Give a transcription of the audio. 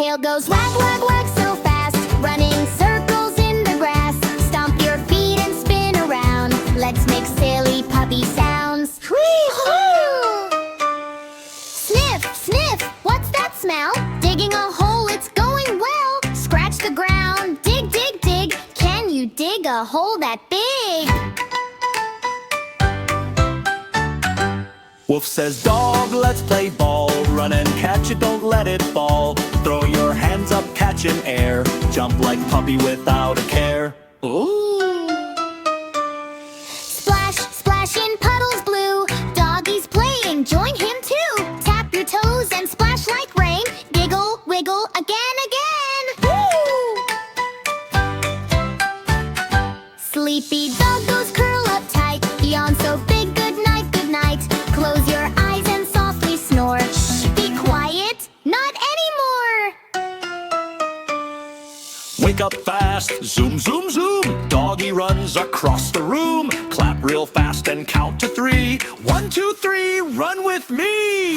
Tail goes wag, wag, wag so fast, running circles in the grass. Stomp your feet and spin around. Let's make silly puppy sounds. Sniff, sniff, what's that smell? Digging a hole, it's going well. Scratch the ground, dig, dig, dig. Can you dig a hole that big? Wolf says, dog, let's play ball. Run and catch it, don't let it fall. Throw your hands up, catch in air. Jump like puppy without a care. Ooh! Splash, splash in puddles blue. Doggy's playing, join him too. Tap your toes and splash like rain. Giggle, wiggle, again, again. Woo! Sleepy dog goes curl up tight. Yawn so big, good night, good night. Close your eyes and softly snore. Shh, be quiet, not anymore. Wake up fast, zoom, zoom, zoom. Doggy runs across the room. Clap real fast and count to 3. 1, 2, 3, run with me.